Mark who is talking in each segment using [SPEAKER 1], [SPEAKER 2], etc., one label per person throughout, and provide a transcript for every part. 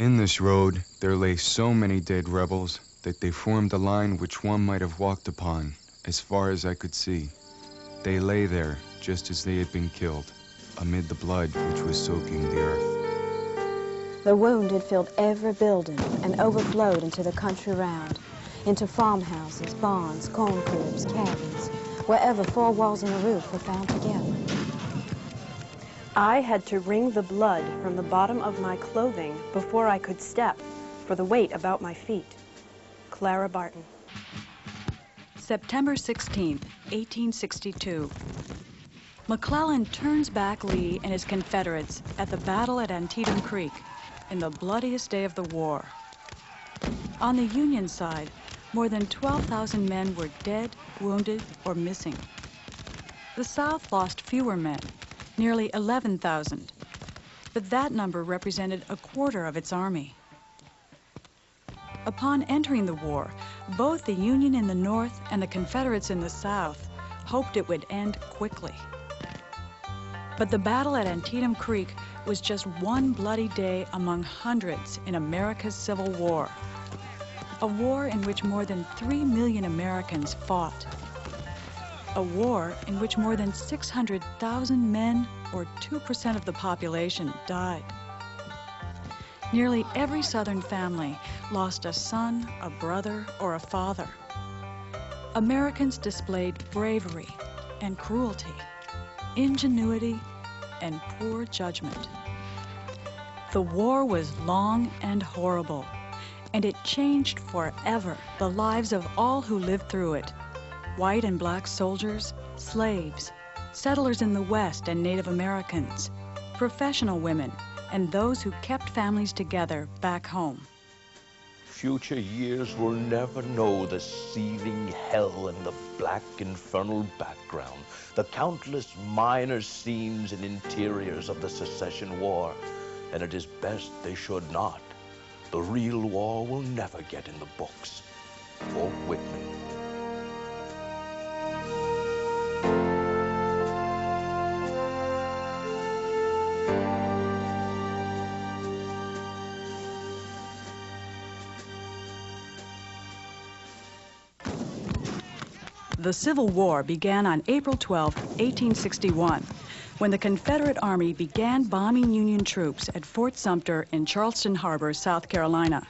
[SPEAKER 1] In this road, there lay so many dead rebels that they formed a line which one might have walked upon, as far as I could see. They lay there, just as they had been killed, amid the blood which was soaking the earth.
[SPEAKER 2] The wounded filled every building and overflowed into the country round, into farmhouses, barns, corn cribs, cabins, wherever four walls and a roof were found together.
[SPEAKER 3] I had to wring the blood from the bottom of my clothing before I could step, for the weight about my feet. Clara Barton.
[SPEAKER 4] September 16th, 1862. McClellan turns back Lee and his Confederates at the battle at Antietam Creek in the bloodiest day of the war. On the Union side, more than 12,000 men were dead, wounded, or missing. The South lost fewer men, nearly 11,000, but that number represented a quarter of its army. Upon entering the war, both the Union in the North and the Confederates in the South hoped it would end quickly. But the battle at Antietam Creek was just one bloody day among hundreds in America's Civil War, a war in which more than 3 million Americans fought, a war in which more than 600,000 men, or 2% of the population, died. Nearly every Southern family lost a son, a brother, or a father. Americans displayed bravery and cruelty, ingenuity, and poor judgment. The war was long and horrible, and it changed forever the lives of all who lived through it. White and black soldiers, slaves, settlers in the West and Native Americans, professional women, and those who kept families together back home.
[SPEAKER 5] Future years will never know the seething hell in the black infernal background, the countless minor scenes and interiors of the Secession War, and it is best they should not. The real war will never get in the books. Fort Whitman.
[SPEAKER 4] The Civil War began on April 12, 1861, when the Confederate Army began bombing Union troops at Fort Sumter in Charleston Harbor, South Carolina.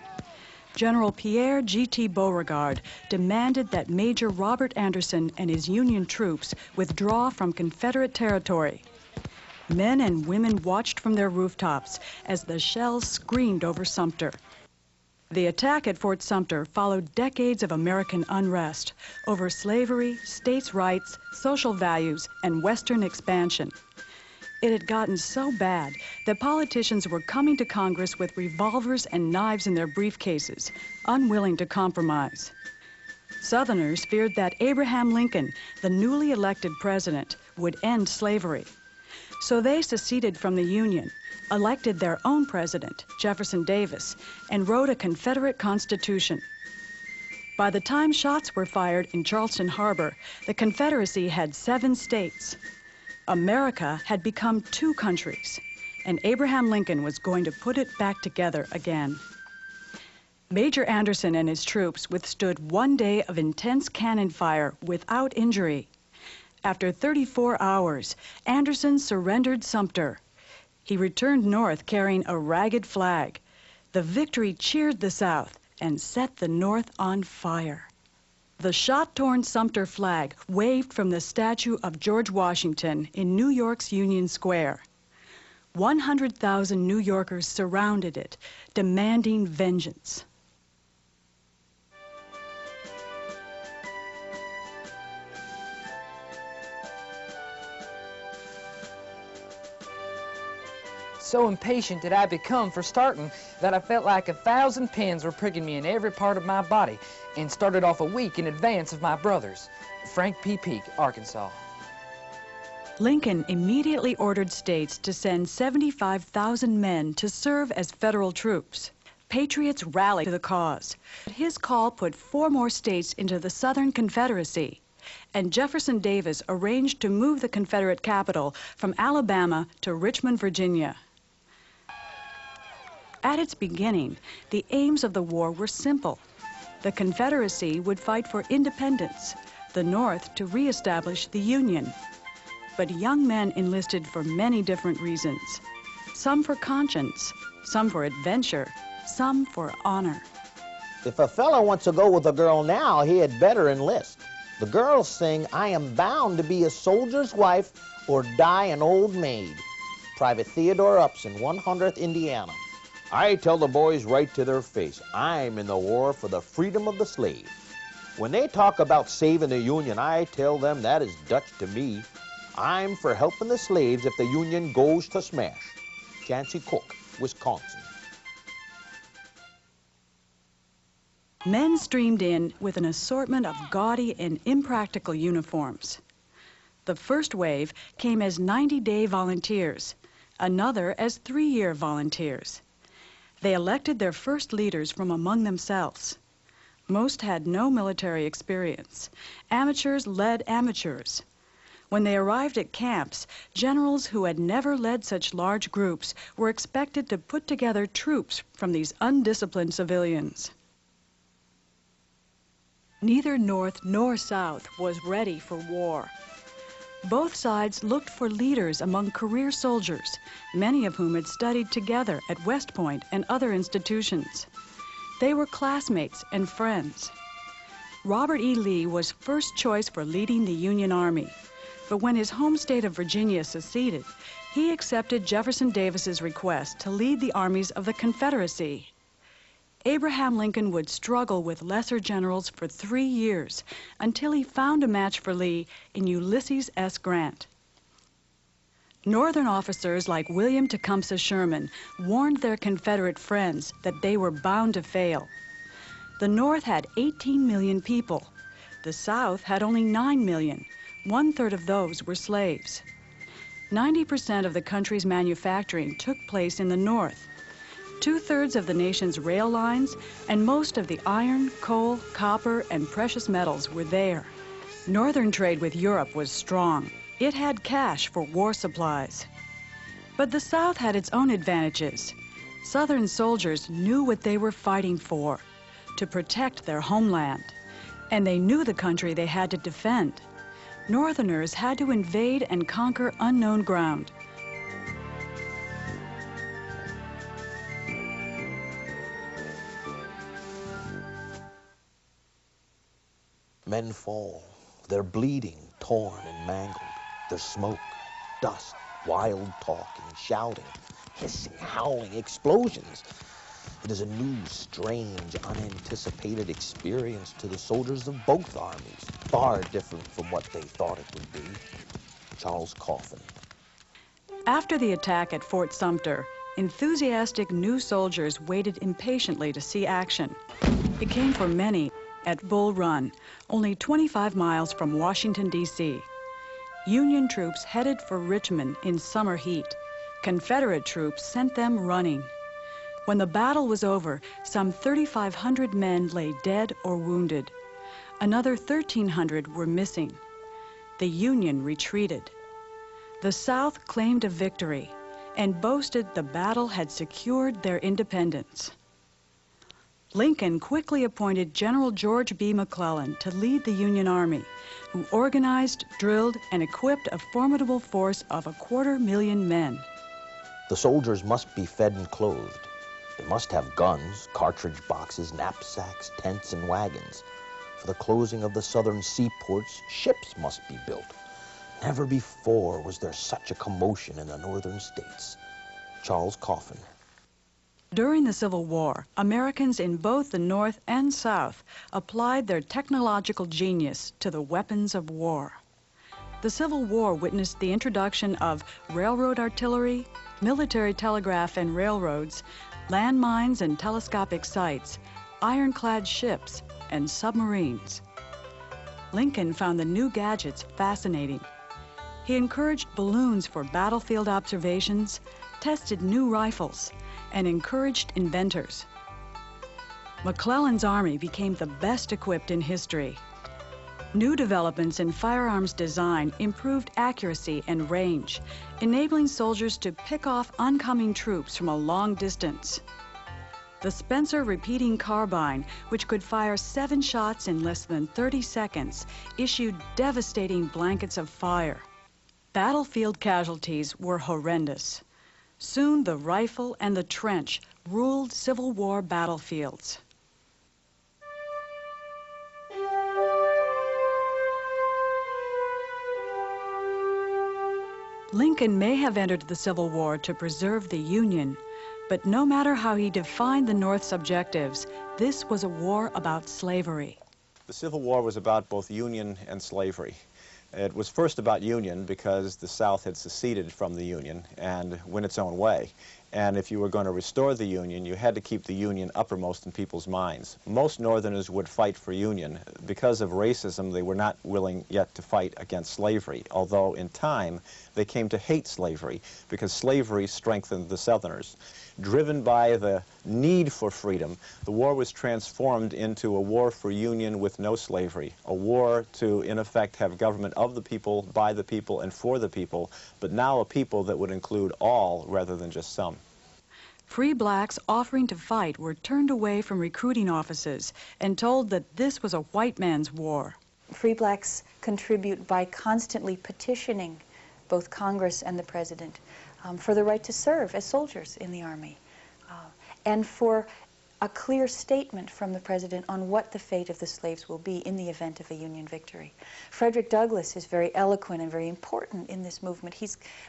[SPEAKER 4] General Pierre G.T. Beauregard demanded that Major Robert Anderson and his Union troops withdraw from Confederate territory. Men and women watched from their rooftops as the shells screamed over Sumter. The attack at Fort Sumter followed decades of American unrest over slavery, states' rights, social values, and Western expansion. It had gotten so bad that politicians were coming to Congress with revolvers and knives in their briefcases, unwilling to compromise. Southerners feared that Abraham Lincoln, the newly elected president, would end slavery. So they seceded from the Union, elected their own president, Jefferson Davis, and wrote a Confederate Constitution. By the time shots were fired in Charleston Harbor, the Confederacy had 7 states. America had become 2 countries, and Abraham Lincoln was going to put it back together again. Major Anderson and his troops withstood 1 day of intense cannon fire without injury. After 34 hours, Anderson surrendered Sumter. He returned north carrying a ragged flag. The victory cheered the South and set the North on fire. The shot-torn Sumter flag waved from the statue of George Washington in New York's Union Square. 100,000 New Yorkers surrounded it, demanding vengeance.
[SPEAKER 6] So impatient did I become for starting that I felt like 1,000 pins were pricking me in every part of my body, and started off a week in advance of my brothers. Frank P. Peake, Arkansas.
[SPEAKER 4] Lincoln immediately ordered states to send 75,000 men to serve as federal troops. Patriots rallied to the cause. His call put 4 more states into the Southern Confederacy, and Jefferson Davis arranged to move the Confederate capital from Alabama to Richmond, Virginia. At its beginning, the aims of the war were simple. The Confederacy would fight for independence, the North to reestablish the Union. But young men enlisted for many different reasons. Some for conscience, some for adventure, some for honor.
[SPEAKER 7] If a fellow wants to go with a girl now, he had better enlist. The girls sing, "I am bound to be a soldier's wife or die an old maid." Private Theodore Upson, 100th Indiana.
[SPEAKER 5] I tell the boys right to their face, I'm in the war for the freedom of the slave. When they talk about saving the Union, I tell them that is Dutch to me. I'm for helping the slaves if the Union goes to smash. Jancy Cook, Wisconsin.
[SPEAKER 4] Men streamed in with an assortment of gaudy and impractical uniforms. The first wave came as 90-day volunteers, another as 3-year volunteers. They elected their first leaders from among themselves. Most had no military experience. Amateurs led amateurs. When they arrived at camps, generals who had never led such large groups were expected to put together troops from these undisciplined civilians. Neither North nor South was ready for war. Both sides looked for leaders among career soldiers, many of whom had studied together at West Point and other institutions. They were classmates and friends. Robert E. Lee was first choice for leading the Union Army, but when his home state of Virginia seceded, he accepted Jefferson Davis's request to lead the armies of the Confederacy. Abraham Lincoln would struggle with lesser generals for 3 years until he found a match for Lee in Ulysses S. Grant. Northern officers like William Tecumseh Sherman warned their Confederate friends that they were bound to fail. The North had 18 million people. The South had only 9 million. 1/3 of those were slaves. 90% of the country's manufacturing took place in the North. 2/3 of the nation's rail lines and most of the iron, coal, copper, and precious metals were there. Northern trade with Europe was strong. It had cash for war supplies. But the South had its own advantages. Southern soldiers knew what they were fighting for, to protect their homeland. And they knew the country they had to defend. Northerners had to invade and conquer unknown ground.
[SPEAKER 5] Men fall. They're bleeding, torn and mangled. There's smoke, dust, wild talking, shouting, hissing, howling, explosions. It is a new, strange, unanticipated experience to the soldiers of both armies, far different from what they thought it would be. Charles Coffin.
[SPEAKER 4] After the attack at Fort Sumter, enthusiastic new soldiers waited impatiently to see action. It came for many at Bull Run, only 25 miles from Washington, D.C. Union troops headed for Richmond in summer heat. Confederate troops sent them running. When the battle was over, some 3,500 men lay dead or wounded. Another 1,300 were missing. The Union retreated. The South claimed a victory and boasted the battle had secured their independence. Lincoln quickly appointed General George B. McClellan to lead the Union Army, who organized, drilled, and equipped a formidable force of 250,000 men.
[SPEAKER 7] The soldiers must be fed and clothed. They must have guns, cartridge boxes, knapsacks, tents, and wagons. For the closing of the southern seaports, ships must be built. Never before was there such a commotion in the northern states. Charles Coffin.
[SPEAKER 4] During the Civil War, Americans in both the North and South applied their technological genius to the weapons of war. The Civil War witnessed the introduction of railroad artillery, military telegraph and railroads, landmines and telescopic sights, ironclad ships, and submarines. Lincoln found the new gadgets fascinating. He encouraged balloons for battlefield observations, tested new rifles, and encouraged inventors. McClellan's army became the best equipped in history. New developments in firearms design improved accuracy and range, enabling soldiers to pick off oncoming troops from a long distance. The Spencer repeating carbine, which could fire 7 shots in less than 30 seconds, issued devastating blankets of fire. Battlefield casualties were horrendous. Soon the rifle and the trench ruled Civil War battlefields. Lincoln may have entered the Civil War to preserve the Union, but no matter how he defined the North's objectives, this was a war about slavery.
[SPEAKER 8] The Civil War was about both Union and slavery. It was first about Union because the South had seceded from the Union and went its own way. And if you were going to restore the Union, you had to keep the Union uppermost in people's minds. Most Northerners would fight for Union. Because of racism, they were not willing yet to fight against slavery, although in time they came to hate slavery because slavery strengthened the Southerners. Driven by the need for freedom, the war was transformed into a war for Union with no slavery, a war to, in effect, have government of the people, by the people, and for the people, but now a people that would include all rather than just some.
[SPEAKER 4] Free blacks offering to fight were turned away from recruiting offices and told that this was a white man's war.
[SPEAKER 9] Free blacks contribute by constantly petitioning both Congress and the President for the right to serve as soldiers in the Army, and for a clear statement from the President on what the fate of the slaves will be in the event of a Union victory. Frederick Douglass is very eloquent and very important in this movement. He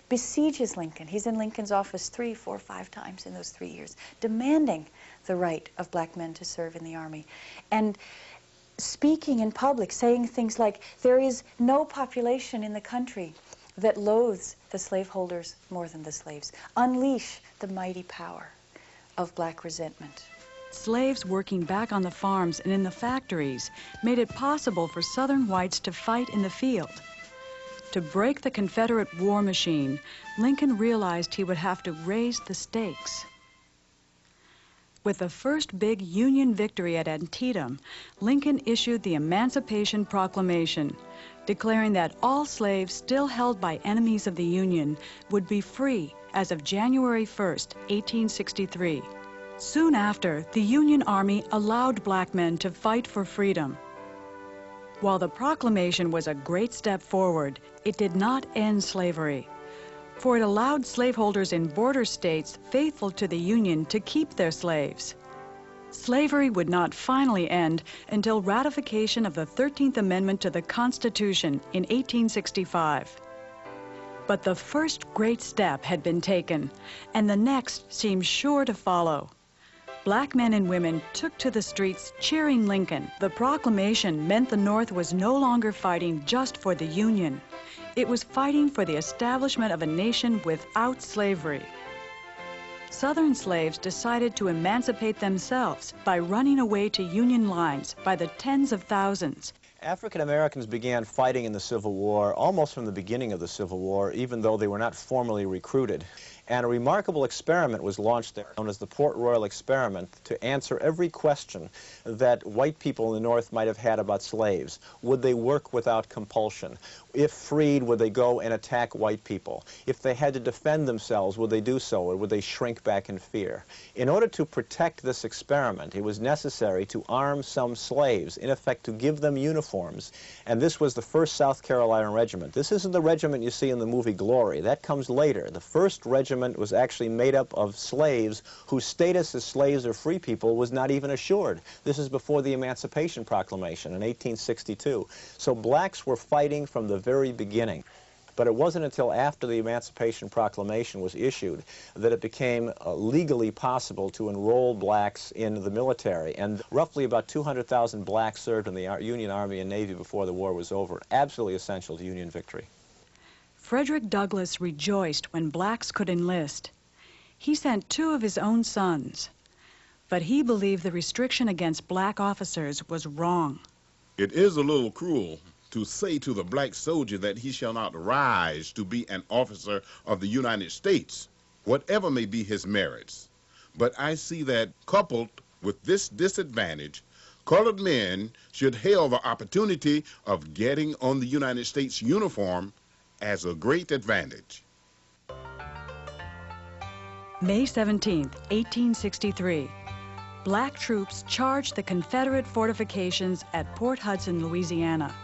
[SPEAKER 9] besieges Lincoln. He's in Lincoln's office 3, 4, 5 times in those 3 years, demanding the right of black men to serve in the Army. And speaking in public, saying things like, there is no population in the country that loathes the slaveholders more than the slaves. Unleash the mighty power of black resentment.
[SPEAKER 4] Slaves working back on the farms and in the factories made it possible for Southern whites to fight in the field. To break the Confederate war machine, Lincoln realized he would have to raise the stakes. With the first big Union victory at Antietam, Lincoln issued the Emancipation Proclamation, declaring that all slaves still held by enemies of the Union would be free as of January 1st, 1863. Soon after, the Union Army allowed black men to fight for freedom. While the proclamation was a great step forward, it did not end slavery, for it allowed slaveholders in border states faithful to the Union to keep their slaves. Slavery would not finally end until ratification of the 13th Amendment to the Constitution in 1865. But the first great step had been taken, and the next seemed sure to follow. Black men and women took to the streets cheering Lincoln. The proclamation meant the North was no longer fighting just for the Union. It was fighting for the establishment of a nation without slavery. Southern slaves decided to emancipate themselves by running away to Union lines by the tens of thousands.
[SPEAKER 8] African Americans began fighting in the Civil War almost from the beginning of the Civil War, even though they were not formally recruited. And a remarkable experiment was launched there, known as the Port Royal Experiment, to answer every question that white people in the North might have had about slaves. Would they work without compulsion? If freed, would they go and attack white people? If they had to defend themselves, would they do so, or would they shrink back in fear? In order to protect this experiment, it was necessary to arm some slaves, in effect to give them uniforms. And this was the 1st South Carolina Regiment. This isn't the regiment you see in the movie Glory. That comes later. The 1st Regiment was actually made up of slaves whose status as slaves or free people was not even assured. This is before the Emancipation Proclamation in 1862. So blacks were fighting from the very beginning. But it wasn't until after the Emancipation Proclamation was issued that it became legally possible to enroll blacks in the military. And roughly about 200,000 blacks served in the Union Army and Navy before the war was over. Absolutely essential to Union victory.
[SPEAKER 4] Frederick Douglass rejoiced when blacks could enlist. He sent 2 of his own sons, but he believed the restriction against black officers was wrong.
[SPEAKER 10] It is a little cruel to say to the black soldier that he shall not rise to be an officer of the United States, whatever may be his merits. But I see that coupled with this disadvantage, colored men should hail the opportunity of getting on the United States uniform as a great advantage.
[SPEAKER 4] May 17, 1863. black troops charged the Confederate fortifications at Port Hudson, Louisiana.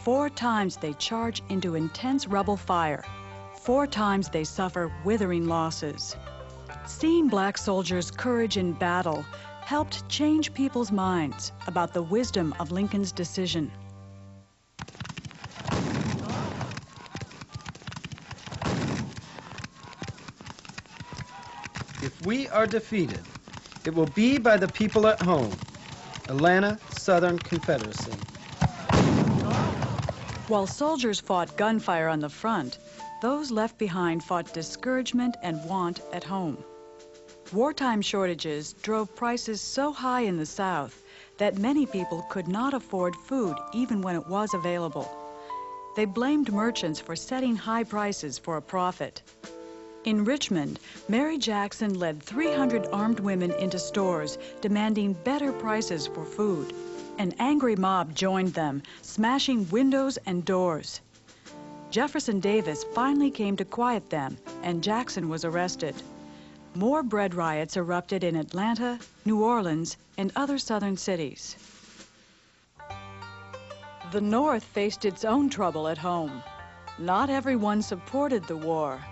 [SPEAKER 4] 4 times they charge into intense rebel fire. 4 times they suffer withering losses. Seeing black soldiers' courage in battle helped change people's minds about the wisdom of Lincoln's decision.
[SPEAKER 11] If we are defeated, it will be by the people at home. Atlanta Southern Confederacy.
[SPEAKER 4] While soldiers fought gunfire on the front, those left behind fought discouragement and want at home. Wartime shortages drove prices so high in the South that many people could not afford food even when it was available. They blamed merchants for setting high prices for a profit. In Richmond, Mary Jackson led 300 armed women into stores demanding better prices for food. An angry mob joined them, smashing windows and doors. Jefferson Davis finally came to quiet them, and Jackson was arrested. More bread riots erupted in Atlanta, New Orleans, and other southern cities. The North faced its own trouble at home. Not everyone supported the war.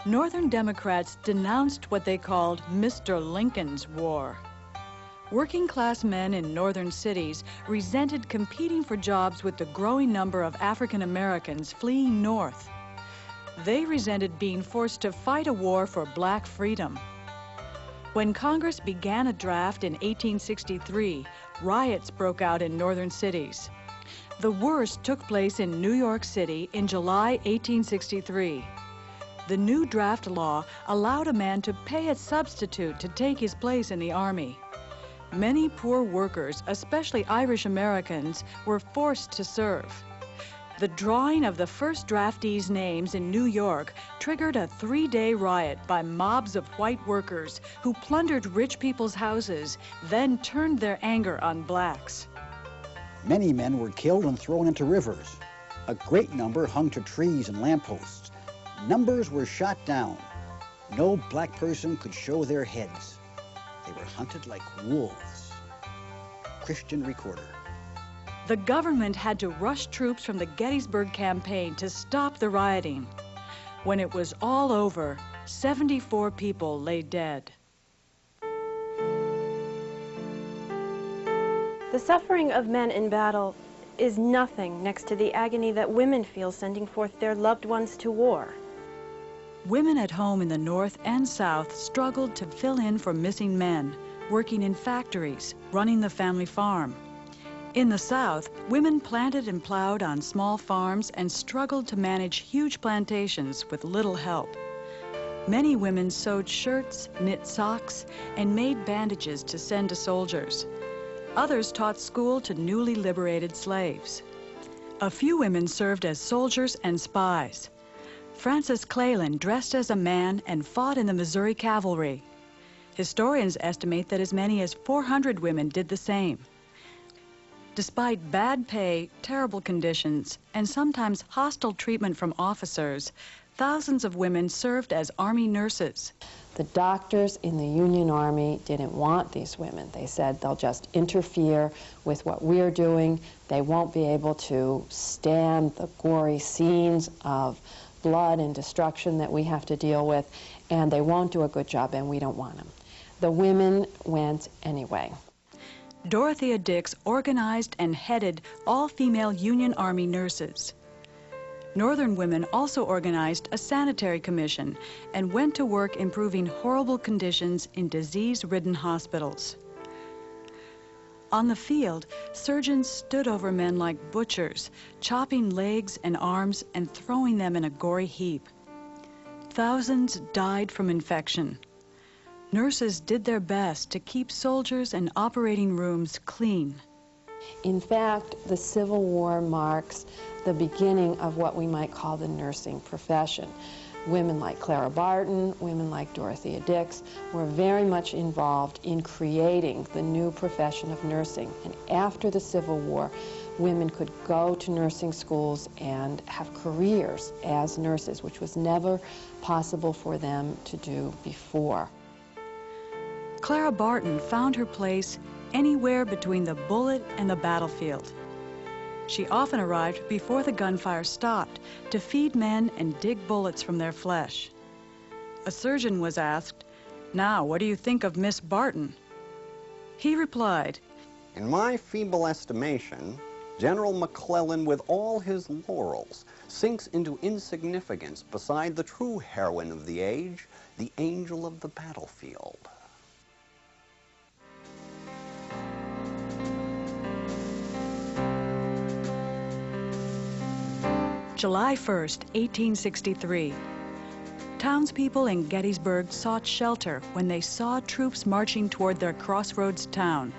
[SPEAKER 4] Northern Democrats denounced what they called Mr. Lincoln's War. Working-class men in northern cities resented competing for jobs with the growing number of African Americans fleeing north. They resented being forced to fight a war for black freedom. When Congress began a draft in 1863, riots broke out in northern cities. The worst took place in New York City in July 1863. The new draft law allowed a man to pay a substitute to take his place in the Army. Many poor workers, especially Irish Americans, were forced to serve. The drawing of the first draftees' names in New York triggered a 3-day riot by mobs of white workers who plundered rich people's houses, then turned their anger on blacks.
[SPEAKER 12] Many men were killed and thrown into rivers. A great number hung to trees and lampposts. Numbers were shot down. No black person could show their heads. They were hunted like wolves. Christian Recorder.
[SPEAKER 4] The government had to rush troops from the Gettysburg campaign to stop the rioting. When it was all over, 74 people lay dead.
[SPEAKER 3] The suffering of men in battle is nothing next to the agony that women feel sending forth their loved ones to war.
[SPEAKER 4] Women at home in the North and South struggled to fill in for missing men, working in factories, running the family farm. In the South, women planted and plowed on small farms and struggled to manage huge plantations with little help. Many women sewed shirts, knit socks, and made bandages to send to soldiers. Others taught school to newly liberated slaves. A few women served as soldiers and spies. Frances Cleland dressed as a man and fought in the Missouri Cavalry. Historians estimate that as many as 400 women did the same. Despite bad pay, terrible conditions, and sometimes hostile treatment from officers, thousands of women served as Army nurses.
[SPEAKER 13] The doctors in the Union Army didn't want these women. They said they'll just interfere with what we're doing. They won't be able to stand the gory scenes of blood and destruction that we have to deal with, and they won't do a good job, and we don't want them. The women went anyway.
[SPEAKER 4] Dorothea Dix organized and headed all-female Union Army nurses. Northern women also organized a sanitary commission and went to work improving horrible conditions in disease-ridden hospitals. On the field, surgeons stood over men like butchers, chopping legs and arms and throwing them in a gory heap. Thousands died from infection. Nurses did their best to keep soldiers and operating rooms clean.
[SPEAKER 13] In fact, the Civil War marks the beginning of what we might call the nursing profession. Women like Clara Barton, women like Dorothea Dix were very much involved in creating the new profession of nursing. And after the Civil War, women could go to nursing schools and have careers as nurses, which was never possible for them to do before.
[SPEAKER 4] Clara Barton found her place anywhere between the bullet and the battlefield. She often arrived before the gunfire stopped to feed men and dig bullets from their flesh. A surgeon was asked, "Now, what do you think of Miss Barton?" He replied,
[SPEAKER 14] "In my feeble estimation, General McClellan, with all his laurels, sinks into insignificance beside the true heroine of the age, the angel of the battlefield."
[SPEAKER 4] July 1st, 1863. Townspeople in Gettysburg sought shelter when they saw troops marching toward their crossroads town.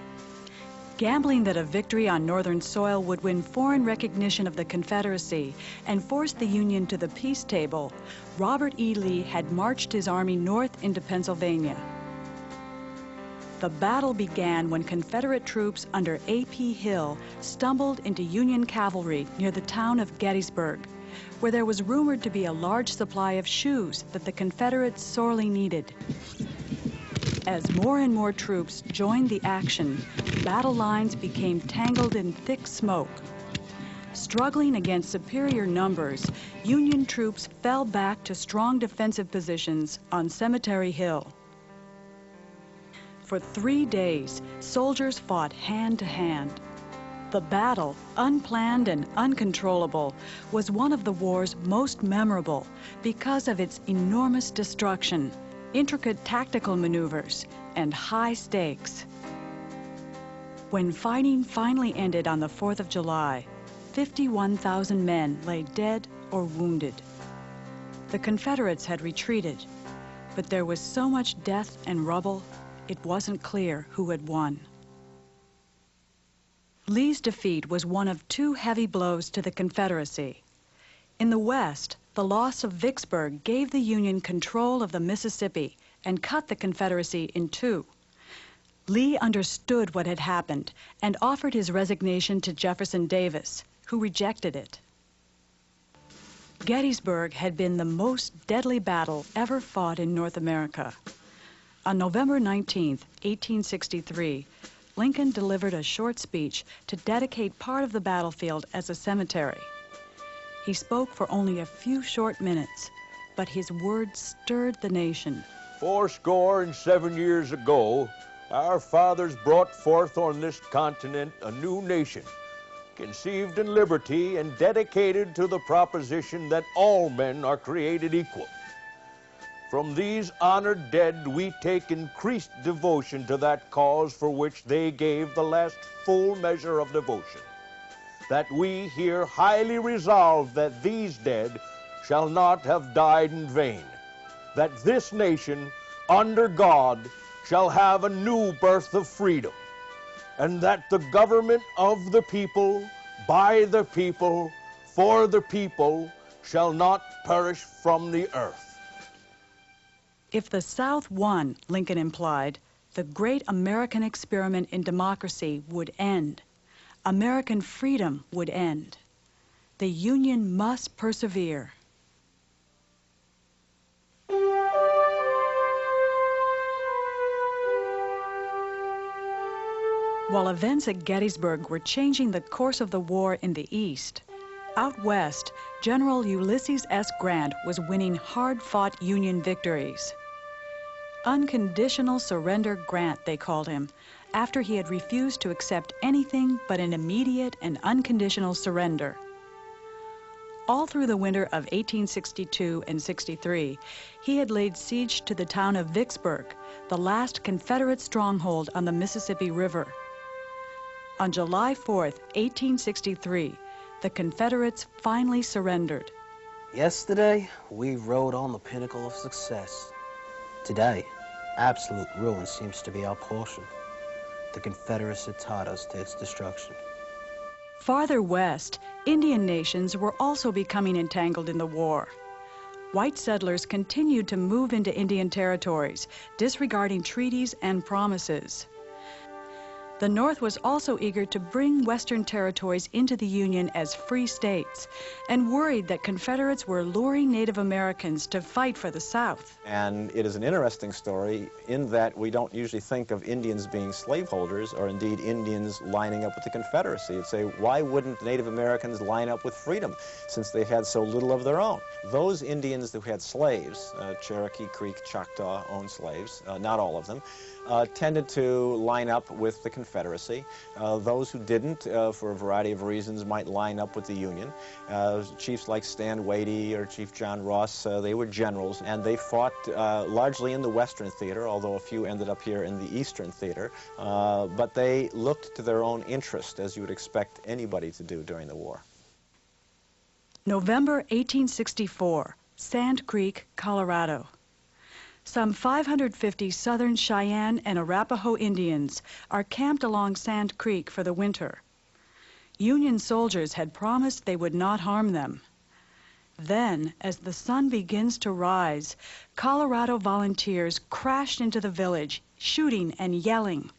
[SPEAKER 4] Gambling that a victory on Northern soil would win foreign recognition of the Confederacy and force the Union to the peace table, Robert E. Lee had marched his army north into Pennsylvania. The battle began when Confederate troops under A.P. Hill stumbled into Union cavalry near the town of Gettysburg, where there was rumored to be a large supply of shoes that the Confederates sorely needed. As more and more troops joined the action, battle lines became tangled in thick smoke. Struggling against superior numbers, Union troops fell back to strong defensive positions on Cemetery Hill. For 3 days, soldiers fought hand to hand. The battle, unplanned and uncontrollable, was one of the war's most memorable because of its enormous destruction, intricate tactical maneuvers, and high stakes. When fighting finally ended on the 4th of July, 51,000 men lay dead or wounded. The Confederates had retreated, but there was so much death and rubble, it wasn't clear who had won. Lee's defeat was one of 2 heavy blows to the Confederacy. In the West, the loss of Vicksburg gave the Union control of the Mississippi and cut the Confederacy in 2. Lee understood what had happened and offered his resignation to Jefferson Davis, who rejected it. Gettysburg had been the most deadly battle ever fought in North America. On November 19, 1863, Lincoln delivered a short speech to dedicate part of the battlefield as a cemetery. He spoke for only a few short minutes, but his words stirred the nation.
[SPEAKER 5] 77 years ago, our fathers brought forth on this continent a new nation, conceived in liberty and dedicated to the proposition that all men are created equal. From these honored dead, we take increased devotion to that cause for which they gave the last full measure of devotion. That we here highly resolve that these dead shall not have died in vain. That this nation, under God, shall have a new birth of freedom. And that the government of the people, by the people, for the people, shall not perish from the earth.
[SPEAKER 4] If the South won, Lincoln implied, the great American experiment in democracy would end. American freedom would end. The Union must persevere. While events at Gettysburg were changing the course of the war in the East, out west, General Ulysses S. Grant was winning hard-fought Union victories. Unconditional surrender Grant, they called him, after he had refused to accept anything but an immediate and unconditional surrender. All through the winter of 1862 and 63, he had laid siege to the town of Vicksburg, the last Confederate stronghold on the Mississippi River. On July 4th, 1863, the Confederates finally surrendered.
[SPEAKER 15] Yesterday, we rode on the pinnacle of success. Today, absolute ruin seems to be our portion. The Confederacy taught us to its destruction.
[SPEAKER 4] Farther west, Indian nations were also becoming entangled in the war. White settlers continued to move into Indian territories, disregarding treaties and promises. The North was also eager to bring Western territories into the Union as free states and worried that Confederates were luring Native Americans to fight for the South.
[SPEAKER 8] And it is an interesting story in that we don't usually think of Indians being slaveholders or indeed Indians lining up with the Confederacy. You'd say, why wouldn't Native Americans line up with freedom since they had so little of their own? Those Indians who had slaves, Cherokee, Creek, Choctaw owned slaves, not all of them, tended to line up with the Confederacy. Those who didn't, for a variety of reasons, might line up with the Union. Chiefs like Stan Wadey or Chief John Ross, they were generals, and they fought largely in the Western theater, although a few ended up here in the Eastern theater. But they looked to their own interest, as you would expect anybody to do during the war.
[SPEAKER 4] November 1864, Sand Creek, Colorado. Some 550 Southern Cheyenne and Arapaho Indians are camped along Sand Creek for the winter. Union soldiers had promised they would not harm them. Then, as the sun begins to rise, Colorado volunteers crashed into the village, shooting and yelling.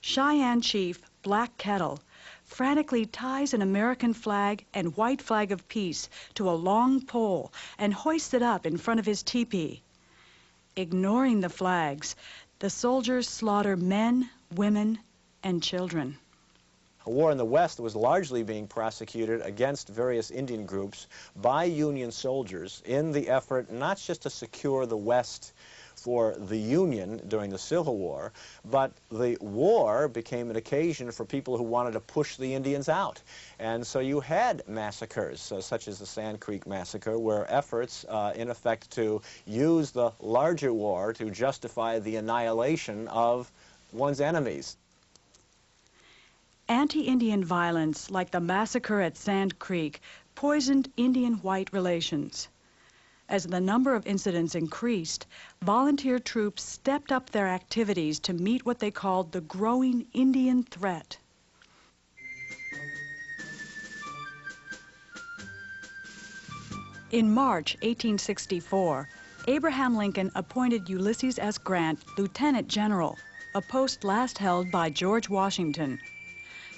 [SPEAKER 4] Cheyenne chief Black Kettle frantically ties an American flag and white flag of peace to a long pole and hoists it up in front of his teepee. Ignoring the flags, the soldiers slaughter men, women, and children.
[SPEAKER 8] A war in the West was largely being prosecuted against various Indian groups by Union soldiers in the effort not just to secure the West for the Union during the Civil War, but the war became an occasion for people who wanted to push the Indians out. And so you had massacres, such as the Sand Creek Massacre, where efforts, in effect, to use the larger war to justify the annihilation of one's enemies.
[SPEAKER 4] Anti-Indian violence, like the massacre at Sand Creek, poisoned Indian-white relations. As the number of incidents increased, volunteer troops stepped up their activities to meet what they called the growing Indian threat. In March 1864, Abraham Lincoln appointed Ulysses S. Grant Lieutenant General, a post last held by George Washington.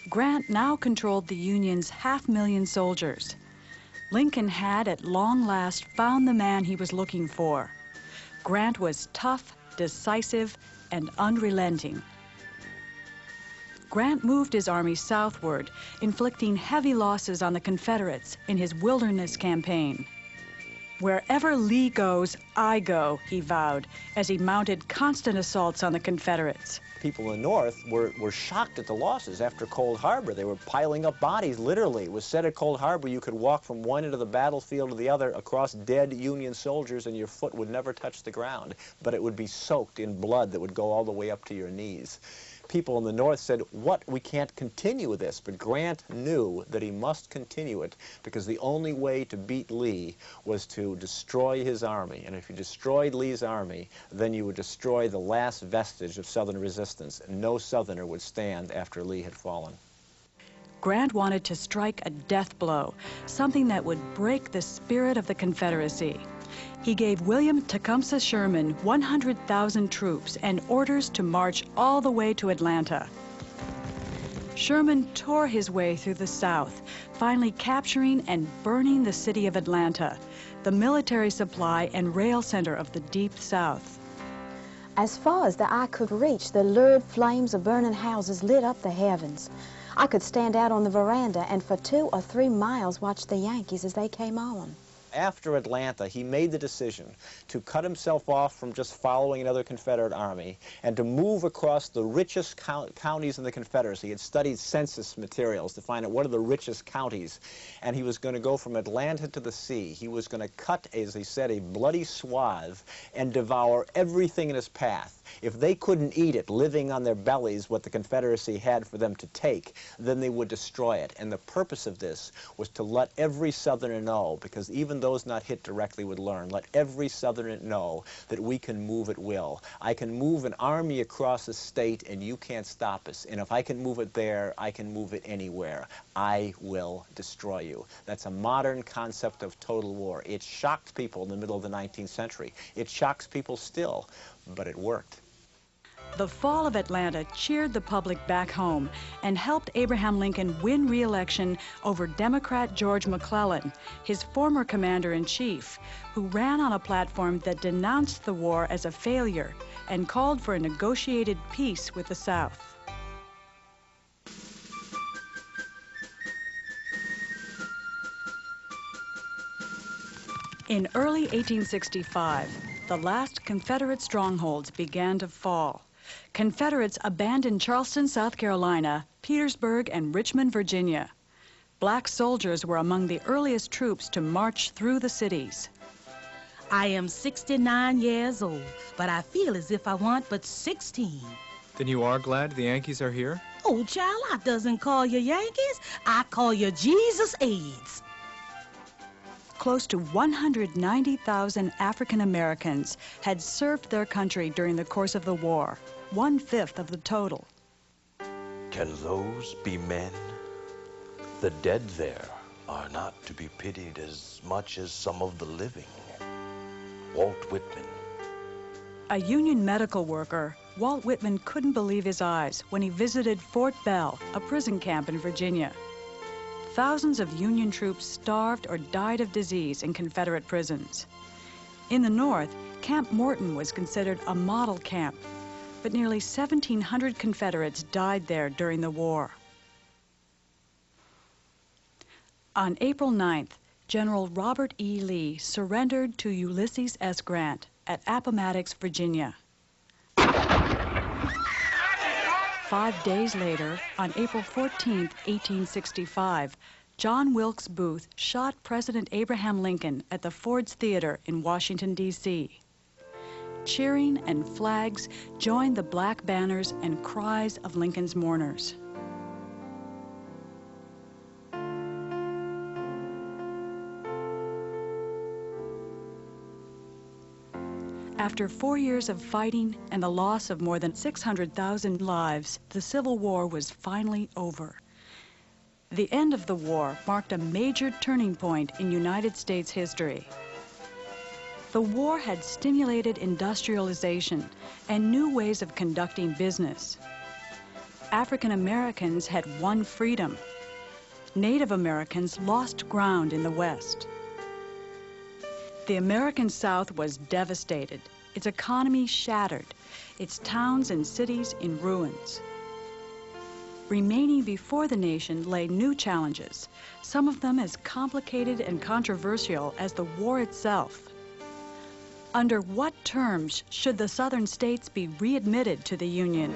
[SPEAKER 4] Grant now controlled the Union's 500,000 soldiers. Lincoln had, at long last, found the man he was looking for. Grant was tough, decisive, and unrelenting. Grant moved his army southward, inflicting heavy losses on the Confederates in his Wilderness Campaign. "Wherever Lee goes, I go," he vowed, as he mounted constant assaults on the Confederates.
[SPEAKER 8] People in the North were shocked at the losses after Cold Harbor. They were piling up bodies, literally. It was said at Cold Harbor you could walk from one end of the battlefield to the other across dead Union soldiers and your foot would never touch the ground, but it would be soaked in blood that would go all the way up to your knees. People in the North said, "What? We can't continue with this." But Grant knew that he must continue it because the only way to beat Lee was to destroy his army. And if you destroyed Lee's army, then you would destroy the last vestige of Southern resistance. No Southerner would stand after Lee had fallen.
[SPEAKER 4] Grant wanted to strike a death blow, something that would break the spirit of the Confederacy. He gave William Tecumseh Sherman 100,000 troops and orders to march all the way to Atlanta. Sherman tore his way through the South, finally capturing and burning the city of Atlanta, the military supply and rail center of the Deep South.
[SPEAKER 2] As far as the eye could reach, the lurid flames of burning houses lit up the heavens. I could stand out on the veranda and for 2 or 3 miles watch the Yankees as they came on.
[SPEAKER 8] After Atlanta, he made the decision to cut himself off from just following another Confederate army and to move across the richest counties in the Confederacy. He had studied census materials to find out what are the richest counties, and he was going to go from Atlanta to the sea. He was going to cut, as he said, a bloody swath and devour everything in his path. If they couldn't eat it, living on their bellies, what the Confederacy had for them to take, then they would destroy it. And the purpose of this was to let every Southerner know, because even those not hit directly would learn, let every Southerner know that we can move at will. I can move an army across a state and you can't stop us. And if I can move it there, I can move it anywhere. I will destroy you. That's a modern concept of total war. It shocked people in the middle of the 19th century. It shocks people still, but it worked.
[SPEAKER 4] The fall of Atlanta cheered the public back home and helped Abraham Lincoln win re-election over Democrat George McClellan, his former commander-in-chief, who ran on a platform that denounced the war as a failure and called for a negotiated peace with the South. In early 1865, the last Confederate strongholds began to fall. Confederates abandoned Charleston, South Carolina, Petersburg, and Richmond, Virginia. Black soldiers were among the earliest troops to march through the cities.
[SPEAKER 16] I am 69 years old, but I feel as if I want but 16.
[SPEAKER 17] Then you are glad the Yankees are here?
[SPEAKER 16] Oh, child, I doesn't call you Yankees. I call you Jesus AIDS.
[SPEAKER 4] Close to 190,000 African Americans had served their country during the course of the war, 1/5 of the total.
[SPEAKER 5] Can those be men? The dead there are not to be pitied as much as some of the living. Walt Whitman.
[SPEAKER 4] A Union medical worker, Walt Whitman couldn't believe his eyes when he visited Fort Bell, a prison camp in Virginia. Thousands of Union troops starved or died of disease in Confederate prisons. In the North, Camp Morton was considered a model camp, but nearly 1,700 Confederates died there during the war. On April 9th, General Robert E. Lee surrendered to Ulysses S. Grant at Appomattox, Virginia. 5 days later, on April 14, 1865, John Wilkes Booth shot President Abraham Lincoln at the Ford's Theater in Washington, D.C. Cheering and flags joined the black banners and cries of Lincoln's mourners. After 4 years of fighting and the loss of more than 600,000 lives, the Civil War was finally over. The end of the war marked a major turning point in United States history. The war had stimulated industrialization and new ways of conducting business. African Americans had won freedom. Native Americans lost ground in the West. The American South was devastated, its economy shattered, its towns and cities in ruins. Remaining before the nation lay new challenges, some of them as complicated and controversial as the war itself. Under what terms should the Southern states be readmitted to the Union?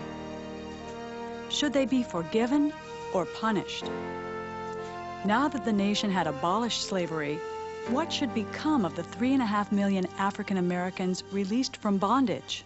[SPEAKER 4] Should they be forgiven or punished? Now that the nation had abolished slavery, what should become of the 3.5 million African Americans released from bondage?